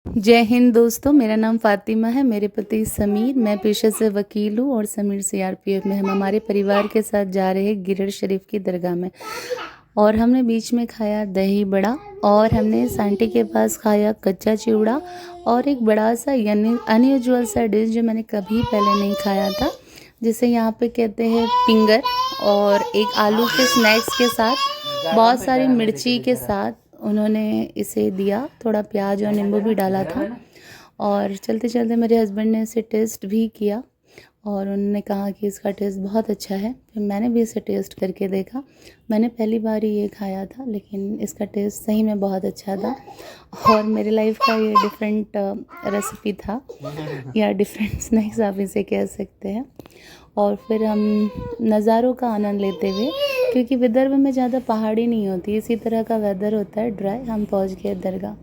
जय हिंद दोस्तों, मेरा नाम फ़ातिमा है। मेरे पति समीर, मैं पेशे से वकील हूँ और समीर सीआरपीएफ में। हम हमारे परिवार के साथ जा रहे हैं गिरड़ शरीफ की दरगाह में। और हमने बीच में खाया दही बड़ा, और हमने सांटी के पास खाया कच्चा चिवड़ा, और एक बड़ा सा यानी अनयूजुअल सा डिश जो मैंने कभी पहले नहीं खाया था, जिसे यहाँ पे कहते हैं पिंगर। और एक आलू के स्नैक्स के साथ, बहुत सारी मिर्ची के साथ उन्होंने इसे दिया, थोड़ा प्याज और नींबू भी डाला था। और चलते चलते मेरे हस्बैंड ने इसे टेस्ट भी किया और उन्होंने कहा कि इसका टेस्ट बहुत अच्छा है। फिर मैंने भी इसे टेस्ट करके देखा। मैंने पहली बार ही ये खाया था, लेकिन इसका टेस्ट सही में बहुत अच्छा था। और मेरी लाइफ का ये डिफरेंट रेसिपी था, या डिफरेंट स्नैक्स आप इसे कह सकते हैं। और फिर हम नज़ारों का आनंद लेते हुए, क्योंकि विदर्भ में ज़्यादा पहाड़ी नहीं होती, इसी तरह का वेदर होता है ड्राई, हम पहुंच गए दरगाह।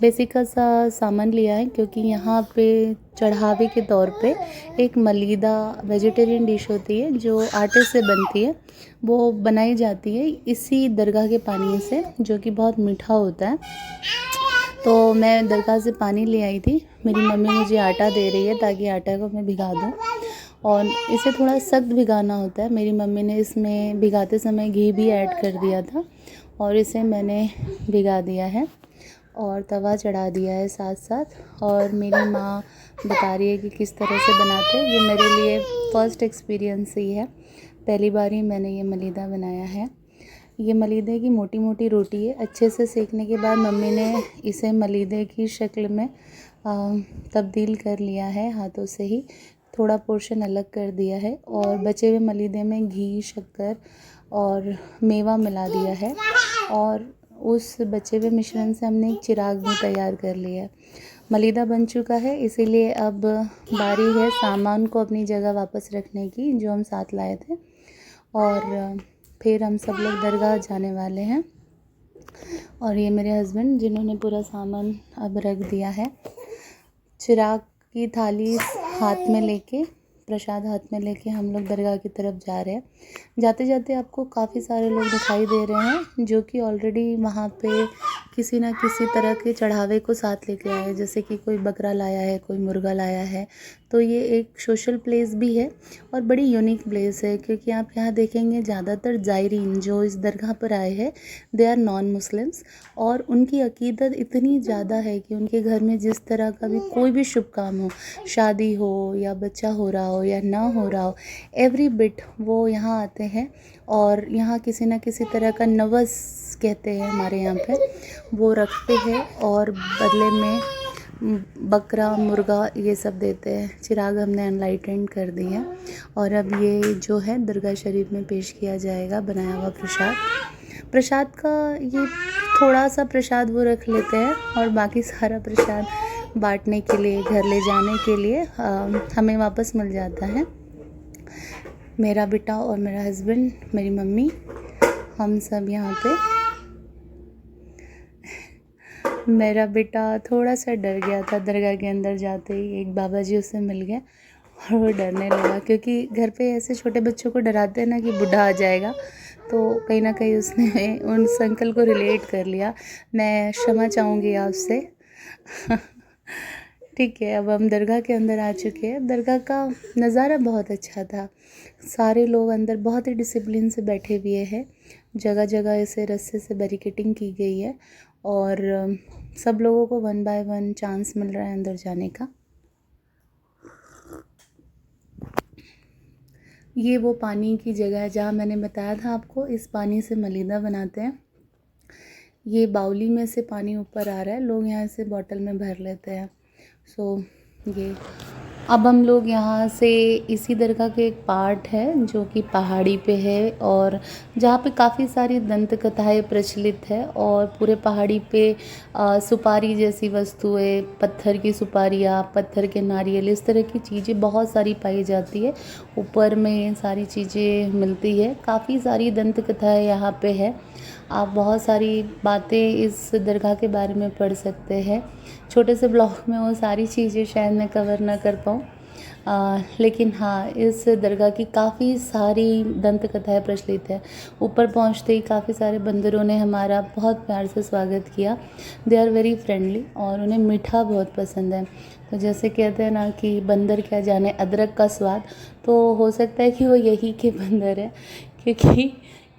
बेसिक सा सामान लिया है, क्योंकि यहाँ पे चढ़ावे के तौर पे एक मलीदा वेजिटेरियन डिश होती है जो आटे से बनती है। वो बनाई जाती है इसी दरगाह के पानी से, जो कि बहुत मीठा होता है। तो मैं दरगाह से पानी ले आई थी। मेरी मम्मी मुझे आटा दे रही है ताकि आटा को मैं भिगा दूँ, और इसे थोड़ा सख्त भिगाना होता है। मेरी मम्मी ने इसमें भिगाते समय घी भी ऐड कर दिया था, और इसे मैंने भिगा दिया है और तवा चढ़ा दिया है साथ साथ। और मेरी माँ बता रही है कि किस तरह से बनाते हैं। ये मेरे लिए फ़र्स्ट एक्सपीरियंस ही है, पहली बार ही मैंने ये मलीदा बनाया है। ये मलीदे की मोटी मोटी रोटी है। अच्छे से सेकने के बाद मम्मी ने इसे मलीदे की शक्ल में तब्दील कर लिया है हाथों से ही। थोड़ा पोर्शन अलग कर दिया है, और बचे हुए मलीदे में घी, शक्कर और मेवा मिला दिया है। और उस बचे हुए मिश्रण से हमने एक चिराग भी तैयार कर लिया है। मलीदा बन चुका है, इसीलिए अब बारी है सामान को अपनी जगह वापस रखने की, जो हम साथ लाए थे। और फिर हम सब लोग दरगाह जाने वाले हैं। और ये मेरे हस्बैंड, जिन्होंने पूरा सामान अब रख दिया है। चिराग की थाली हाथ में लेके, प्रसाद हाथ में लेके हम लोग दरगाह की तरफ जा रहे हैं। जाते जाते आपको काफ़ी सारे लोग दिखाई दे रहे हैं, जो कि ऑलरेडी वहाँ पे किसी ना किसी तरह के चढ़ावे को साथ लेके आए हैं। जैसे कि कोई बकरा लाया है, कोई मुर्गा लाया है। तो ये एक सोशल प्लेस भी है और बड़ी यूनिक प्लेस है, क्योंकि आप यहाँ देखेंगे ज़्यादातर ज़ायरीन जो इस दरगाह पर आए हैं, दे आर नॉन मुस्लिम्स। और उनकी अकीदत इतनी ज़्यादा है कि उनके घर में जिस तरह का भी कोई भी शुभ काम हो, शादी हो या बच्चा हो रहा हो या ना हो रहा हो, एवरी बिट वो यहाँ आते हैं। और यहाँ किसी न किसी तरह का नवस कहते हैं हमारे यहाँ पे, वो रखते हैं और बदले में बकरा, मुर्गा ये सब देते हैं। चिराग हमने अनलाइटेंड कर दी है, और अब ये जो है दरगाह शरीफ में पेश किया जाएगा बनाया हुआ प्रसाद। प्रसाद का ये थोड़ा सा प्रसाद वो रख लेते हैं, और बाकी सारा प्रसाद बांटने के लिए, घर ले जाने के लिए हमें वापस मिल जाता है। मेरा बेटा और मेरा हस्बैंड, मेरी मम्मी, हम सब यहाँ पे। मेरा बेटा थोड़ा सा डर गया था दरगाह के अंदर जाते ही, एक बाबा जी उससे मिल गए और वो डरने लगा, क्योंकि घर पे ऐसे छोटे बच्चों को डराते हैं ना कि बूढ़ा आ जाएगा। तो कहीं ना कहीं उसने उस अंकल को रिलेट कर लिया। मैं क्षमा चाहूँगी आपसे। ठीक है, अब हम दरगाह के अंदर आ चुके हैं। दरगाह का नज़ारा बहुत अच्छा था। सारे लोग अंदर बहुत ही डिसिप्लिन से बैठे हुए हैं। जगह जगह इसे रस्से से बैरिकेडिंग की गई है, और सब लोगों को 1 बाय 1 चांस मिल रहा है अंदर जाने का। ये वो पानी की जगह है जहाँ मैंने बताया था आपको, इस पानी से मलीदा बनाते हैं। ये बाउली में से पानी ऊपर आ रहा है, लोग यहाँ से बॉटल में भर लेते हैं। सो ये अब हम लोग यहाँ से, इसी दरगाह के एक पार्ट है जो कि पहाड़ी पे है, और जहाँ पे काफ़ी सारी दंत कथाएँ प्रचलित है। और पूरे पहाड़ी पे सुपारी जैसी वस्तुएं, पत्थर की सुपारियाँ, पत्थर के नारियल, इस तरह की चीज़ें बहुत सारी पाई जाती है। ऊपर में सारी चीज़ें मिलती है। काफ़ी सारी दंत कथाएँ यहाँ पे है। आप बहुत सारी बातें इस दरगाह के बारे में पढ़ सकते हैं। छोटे से ब्लॉग में वो सारी चीज़ें शायद मैं कवर ना कर पाऊँ, लेकिन हाँ, इस दरगाह की काफ़ी सारी दंत कथाएँ प्रचलित है। ऊपर पहुँचते ही काफ़ी सारे बंदरों ने हमारा बहुत प्यार से स्वागत किया। दे आर वेरी फ्रेंडली और उन्हें मीठा बहुत पसंद है। तो जैसे कहते हैं ना कि बंदर क्या जाने अदरक का स्वाद, तो हो सकता है कि वो यही के बंदर हैं, क्योंकि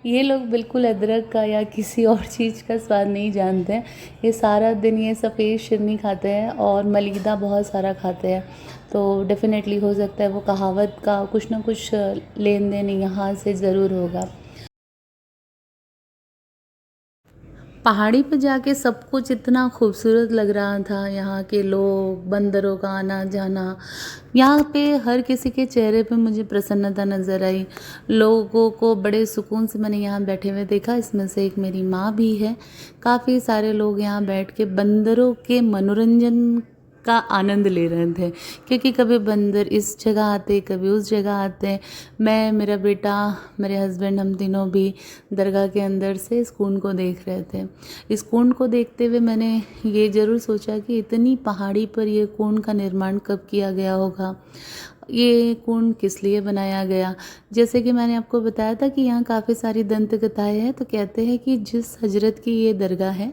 ये लोग बिल्कुल अदरक का या किसी और चीज़ का स्वाद नहीं जानते हैं। ये सारा दिन ये सफ़ेद शिरनी खाते हैं और मलीदा बहुत सारा खाते हैं। तो डेफ़िनेटली हो सकता है वो कहावत का कुछ ना कुछ लेन देन यहाँ से ज़रूर होगा। पहाड़ी पे जाके सब कुछ इतना खूबसूरत लग रहा था, यहाँ के लोग, बंदरों का आना-जाना। यहाँ पे हर किसी के चेहरे पे मुझे प्रसन्नता नज़र आई। लोगों को बड़े सुकून से मैंने यहाँ बैठे हुए देखा, इसमें से एक मेरी माँ भी है। काफ़ी सारे लोग यहाँ बैठ के बंदरों के मनोरंजन का आनंद ले रहे थे, क्योंकि कभी बंदर इस जगह आते, कभी उस जगह आते। मैं, मेरा बेटा, मेरे हस्बैंड, हम तीनों भी दरगाह के अंदर से इस कुंड को देख रहे थे। इस कुंड को देखते हुए मैंने ये ज़रूर सोचा कि इतनी पहाड़ी पर ये कुंड का निर्माण कब किया गया होगा, ये कुंड किस लिए बनाया गया। जैसे कि मैंने आपको बताया था कि यहाँ काफ़ी सारी दंत कथाएँ हैं। तो कहते हैं कि जिस हजरत की ये दरगाह है,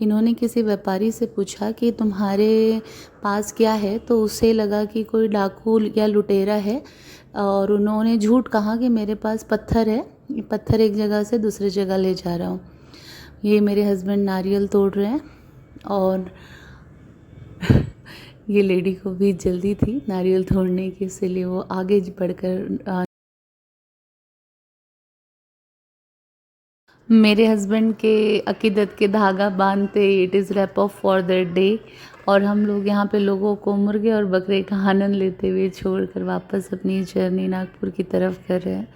इन्होंने किसी व्यापारी से पूछा कि तुम्हारे पास क्या है, तो उसे लगा कि कोई डाकू या लुटेरा है, और उन्होंने झूठ कहा कि मेरे पास पत्थर है, ये पत्थर एक जगह से दूसरी जगह ले जा रहा हूँ। ये मेरे हस्बैंड नारियल तोड़ रहे हैं, और ये लेडी को भी जल्दी थी नारियल तोड़ने की, इसीलिए वो आगे बढ़कर मेरे हस्बैंड के अकीदत के धागा बांधते, it is wrap off for that day. और हम लोग यहाँ पे लोगों को मुर्गे और बकरे का आनंद लेते हुए छोड़कर वापस अपनी जर्नी नागपुर की तरफ कर रहे हैं।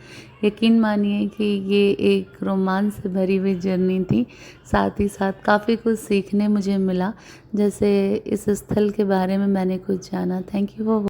यकीन मानिए कि ये एक रोमांच से भरी हुई जर्नी थी। साथ ही साथ काफ़ी कुछ सीखने मुझे मिला, जैसे इस स्थल के बारे में मैंने कुछ जाना। Thank you for